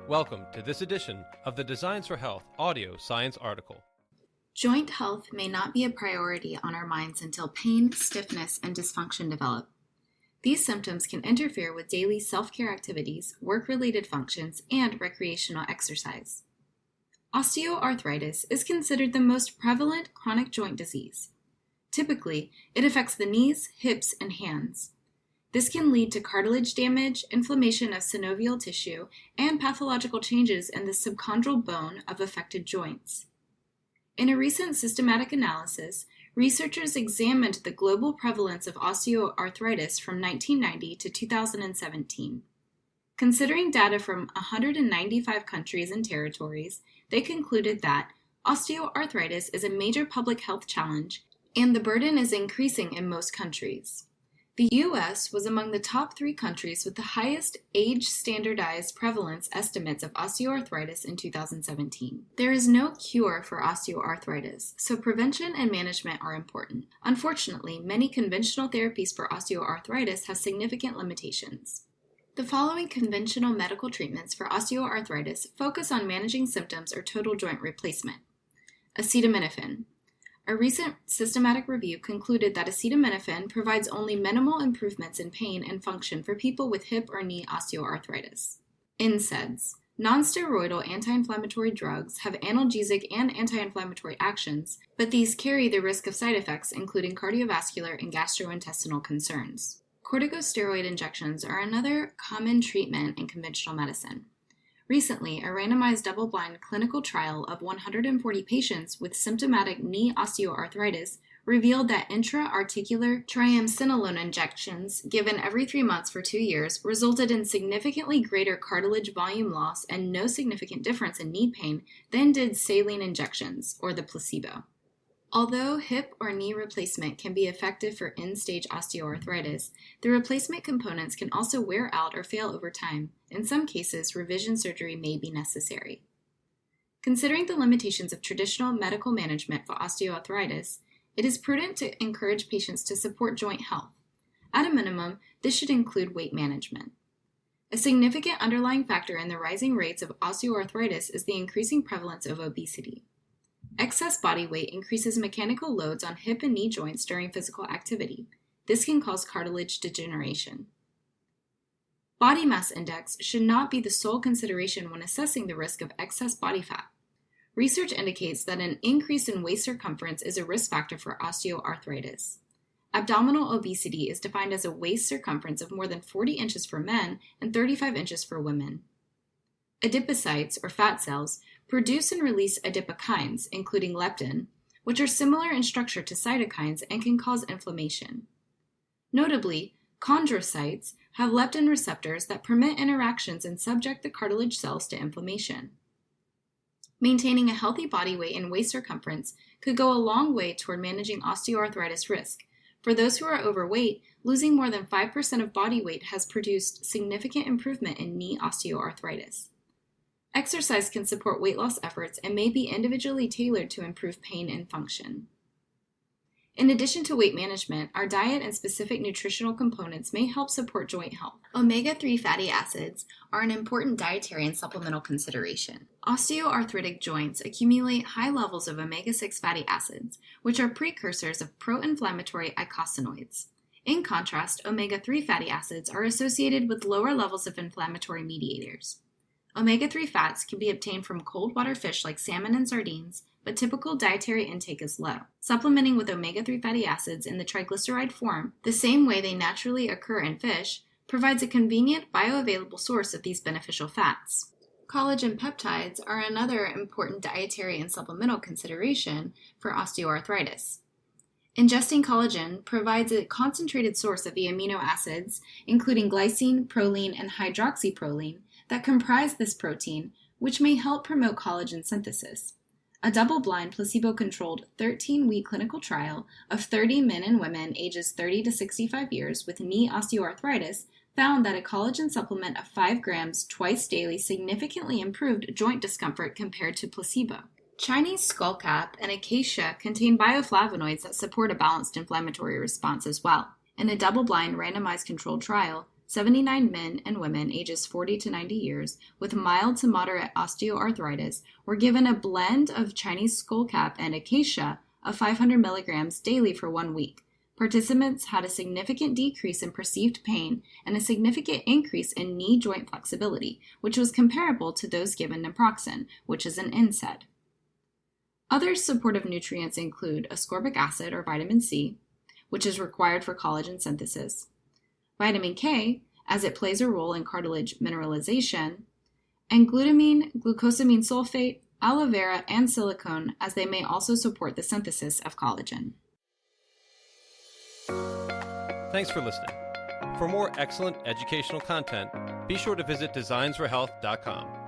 Welcome to this edition of the Designs for Health audio science article. Joint health may not be a priority on our minds until pain, stiffness, and dysfunction develop. These symptoms can interfere with daily self-care activities, work-related functions, and recreational exercise. Osteoarthritis is considered the most prevalent chronic joint disease. Typically, it affects the knees, hips, and hands. This can lead to cartilage damage, inflammation of synovial tissue, and pathological changes in the subchondral bone of affected joints. In a recent systematic analysis, researchers examined the global prevalence of osteoarthritis from 1990 to 2017. Considering data from 195 countries and territories, they concluded that osteoarthritis is a major public health challenge, and the burden is increasing in most countries. The U.S. was among the top 3 countries with the highest age-standardized prevalence estimates of osteoarthritis in 2017. There is no cure for osteoarthritis, so prevention and management are important. Unfortunately, many conventional therapies for osteoarthritis have significant limitations. The following conventional medical treatments for osteoarthritis focus on managing symptoms or total joint replacement. Acetaminophen. A recent systematic review concluded that acetaminophen provides only minimal improvements in pain and function for people with hip or knee osteoarthritis. NSAIDs. Non-steroidal anti-inflammatory drugs have analgesic and anti-inflammatory actions, but these carry the risk of side effects including cardiovascular and gastrointestinal concerns. Corticosteroid injections are another common treatment in conventional medicine. Recently, a randomized double-blind clinical trial of 140 patients with symptomatic knee osteoarthritis revealed that intra-articular triamcinolone injections given every 3 months for 2 years resulted in significantly greater cartilage volume loss and no significant difference in knee pain than did saline injections, or the placebo. Although hip or knee replacement can be effective for end-stage osteoarthritis, the replacement components can also wear out or fail over time. In some cases, revision surgery may be necessary. Considering the limitations of traditional medical management for osteoarthritis, it is prudent to encourage patients to support joint health. At a minimum, this should include weight management. A significant underlying factor in the rising rates of osteoarthritis is the increasing prevalence of obesity. Excess body weight increases mechanical loads on hip and knee joints during physical activity. This can cause cartilage degeneration. Body mass index should not be the sole consideration when assessing the risk of excess body fat. Research indicates that an increase in waist circumference is a risk factor for osteoarthritis. Abdominal obesity is defined as a waist circumference of more than 40 inches for men and 35 inches for women. Adipocytes, or fat cells, produce and release adipokines, including leptin, which are similar in structure to cytokines and can cause inflammation. Notably, chondrocytes have leptin receptors that permit interactions and subject the cartilage cells to inflammation. Maintaining a healthy body weight and waist circumference could go a long way toward managing osteoarthritis risk. For those who are overweight, losing more than 5% of body weight has produced significant improvement in knee osteoarthritis. Exercise can support weight loss efforts and may be individually tailored to improve pain and function. In addition to weight management, our diet and specific nutritional components may help support joint health. Omega-3 fatty acids are an important dietary and supplemental consideration. Osteoarthritic joints accumulate high levels of omega-6 fatty acids, which are precursors of pro-inflammatory eicosanoids. In contrast, omega-3 fatty acids are associated with lower levels of inflammatory mediators. Omega-3 fats can be obtained from cold water fish like salmon and sardines, but typical dietary intake is low. Supplementing with omega-3 fatty acids in the triglyceride form, the same way they naturally occur in fish, provides a convenient bioavailable source of these beneficial fats. Collagen peptides are another important dietary and supplemental consideration for osteoarthritis. Ingesting collagen provides a concentrated source of the amino acids, including glycine, proline, and hydroxyproline, that comprise this protein, which may help promote collagen synthesis. A double-blind, placebo-controlled 13-week clinical trial of 30 men and women ages 30 to 65 years with knee osteoarthritis found that a collagen supplement of 5 grams twice daily significantly improved joint discomfort compared to placebo. Chinese skullcap and acacia contain bioflavonoids that support a balanced inflammatory response as well. In a double-blind randomized controlled trial, 79 men and women ages 40 to 90 years with mild to moderate osteoarthritis were given a blend of Chinese skullcap and acacia of 500 milligrams daily for 1 week. Participants had a significant decrease in perceived pain and a significant increase in knee joint flexibility, which was comparable to those given naproxen, which is an NSAID. Other supportive nutrients include ascorbic acid or vitamin C, which is required for collagen synthesis, vitamin K, as it plays a role in cartilage mineralization, and glutamine, glucosamine sulfate, aloe vera, and silicone, as they may also support the synthesis of collagen. Thanks for listening. For more excellent educational content, be sure to visit designsforhealth.com.